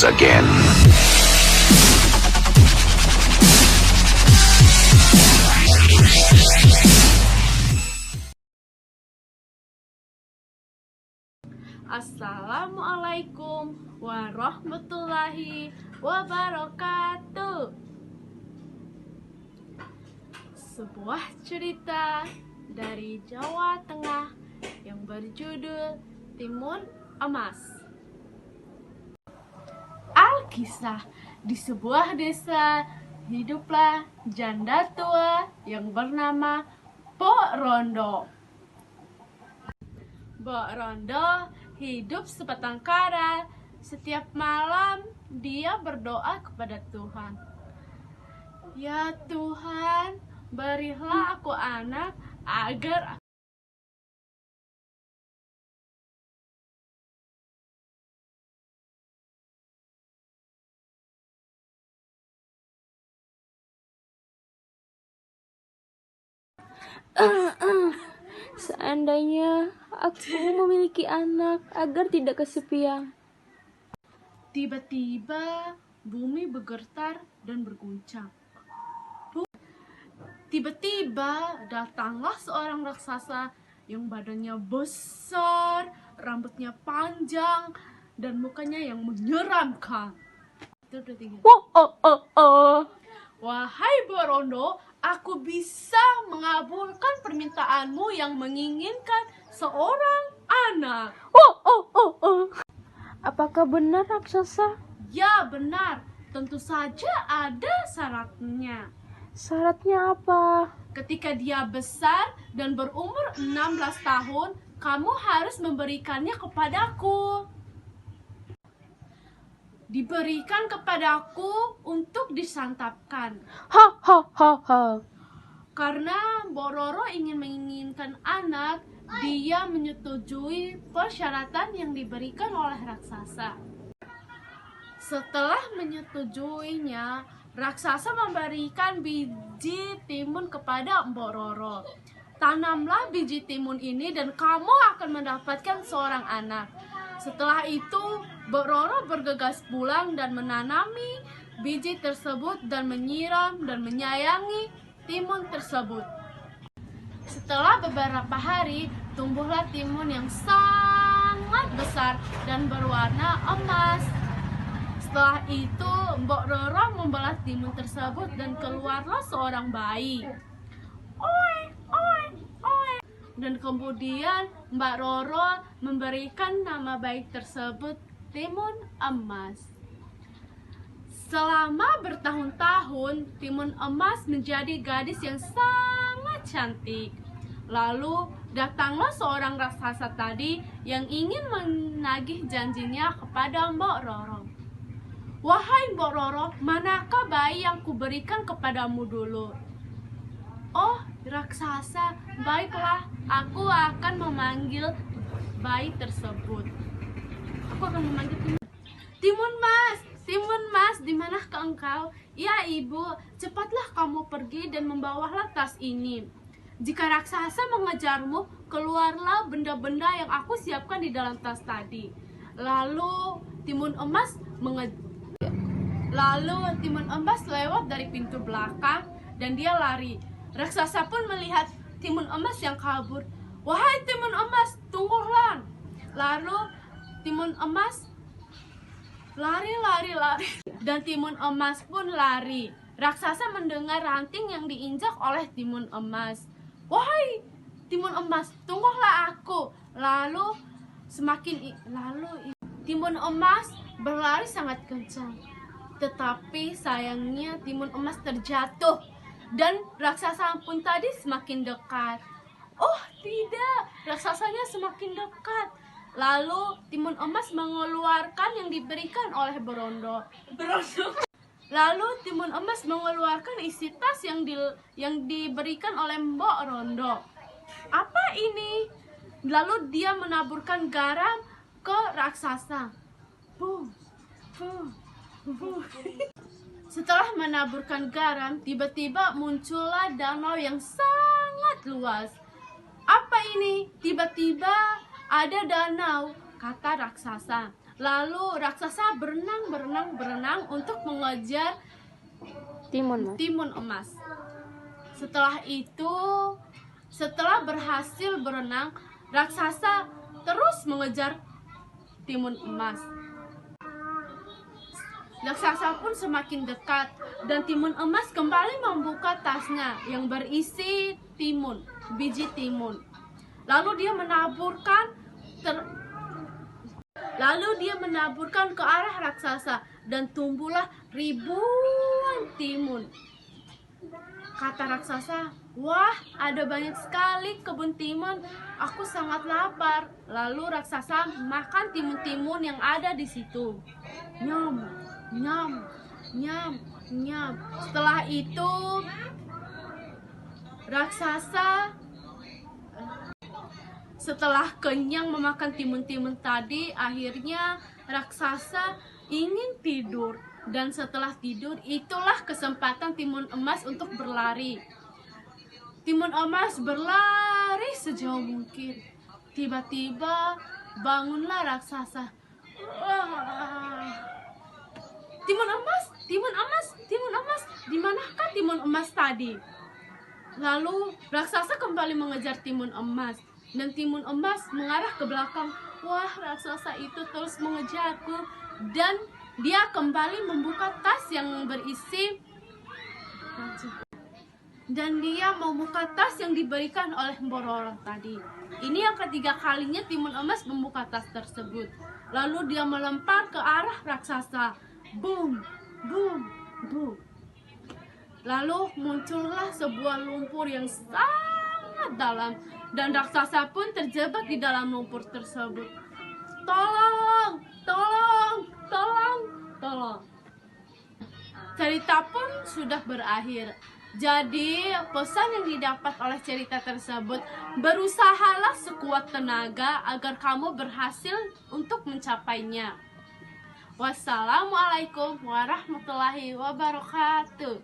once again. Assalamualaikum warahmatullahi wabarakatuh. Sebuah cerita dari Jawa Tengah yang berjudul Timun Emas. Alkisah, di sebuah desa hiduplah janda tua yang bernama Mbok Rondo. Mbok Rondo hidup sebatang kara. Setiap malam dia berdoa kepada Tuhan. Ya Tuhan, berilah aku anak agar Seandainya aku memiliki anak agar tidak kesepian. Tiba-tiba bumi bergetar dan berguncang. Tiba-tiba datanglah seorang raksasa yang badannya besar, rambutnya panjang, dan mukanya yang menyeramkan. Wahai Mbok Rondo, aku bisa mengabulkan permintaanmu yang menginginkan seorang anak. Apakah benar raksasa? Ya benar, tentu saja ada syaratnya. Syaratnya apa? Ketika dia besar dan berumur 16 tahun, kamu harus memberikannya kepadaku. Diberikan kepadaku untuk disantapkan. Karena Mbok Roro menginginkan anak, dia menyetujui persyaratan yang diberikan oleh raksasa. Setelah menyetujuinya, raksasa memberikan biji timun kepada Mbok Roro. Tanamlah biji timun ini dan kamu akan mendapatkan seorang anak. Setelah itu, Mbok Roro bergegas pulang dan menanami biji tersebut dan menyiram dan menyayangi timun tersebut. Setelah beberapa hari, tumbuhlah timun yang sangat besar dan berwarna emas. Setelah itu, Mbok Roro membelah timun tersebut dan keluarlah seorang bayi. Dan kemudian Mbak Roro memberikan nama bayi tersebut Timun Emas. Selama bertahun-tahun, Timun Emas menjadi gadis yang sangat cantik. Lalu datanglah seorang raksasa tadi yang ingin menagih janjinya kepada Mbok Roro. Wahai Mbok Roro, manakah bayi yang kuberikan kepadamu dulu? Oh, raksasa, baiklah, aku akan memanggil bayi tersebut. Aku akan memanggil Timun Mas, di manakah engkau? Ya ibu, cepatlah kamu pergi dan membawalah tas ini. Jika raksasa mengejarmu, keluarlah benda-benda yang aku siapkan di dalam tas tadi. Lalu Timun Emas lewat dari pintu belakang dan dia lari. Raksasa pun melihat Timun Emas yang kabur. Wahai Timun Emas, tunggulah. Lalu Timun Emas lari. Dan Timun Emas pun lari. Raksasa mendengar ranting yang diinjak oleh Timun Emas. Wahai Timun Emas, tunggulah aku. Lalu Timun Emas berlari sangat kencang. Tetapi sayangnya Timun Emas terjatuh. Dan raksasa pun tadi semakin dekat. Oh tidak, raksasanya semakin dekat. Lalu Timun Emas mengeluarkan yang diberikan oleh Berondo. Lalu Timun Emas mengeluarkan isi tas yang diberikan oleh Mbok Rondo. Apa ini? Lalu dia menaburkan garam ke raksasa. Setelah menaburkan garam, tiba-tiba muncullah danau yang sangat luas. Apa ini? Tiba-tiba ada danau, kata raksasa. Lalu raksasa berenang untuk mengejar Timun, Mas. timun emas. Setelah itu, setelah berhasil berenang, raksasa terus mengejar timun emas. Raksasa pun semakin dekat dan timun emas kembali membuka tasnya yang berisi biji timun. Lalu dia menaburkan ke arah raksasa dan tumbuhlah ribuan timun. Kata raksasa, "Wah, ada banyak sekali kebun timun. Aku sangat lapar." Lalu raksasa makan timun-timun yang ada di situ. Nyam, nyam, nyam, nyam. Setelah itu, setelah kenyang memakan timun-timun tadi, akhirnya raksasa ingin tidur. Dan setelah tidur, itulah kesempatan timun emas untuk berlari. Timun emas berlari sejauh mungkin. Tiba-tiba bangunlah raksasa. Timun emas, timun emas, timun emas. Di manakah timun emas tadi? Lalu raksasa kembali mengejar timun emas. Dan timun emas mengarah ke belakang. Wah, raksasa itu terus mengejarku. Dan dia kembali membuka tas yang berisi. Dan dia membuka tas yang diberikan oleh Bororo tadi. Ini yang ketiga kalinya timun emas membuka tas tersebut. Lalu dia melempar ke arah raksasa. Boom, boom, boom. Lalu muncullah sebuah lumpur yang sangat dalam. Dan raksasa pun terjebak di dalam lumpur tersebut. Tolong, tolong, tolong, tolong. Cerita pun sudah berakhir. Jadi pesan yang didapat oleh cerita tersebut, berusahalah sekuat tenaga agar kamu berhasil untuk mencapainya. Wassalamualaikum warahmatullahi wabarakatuh.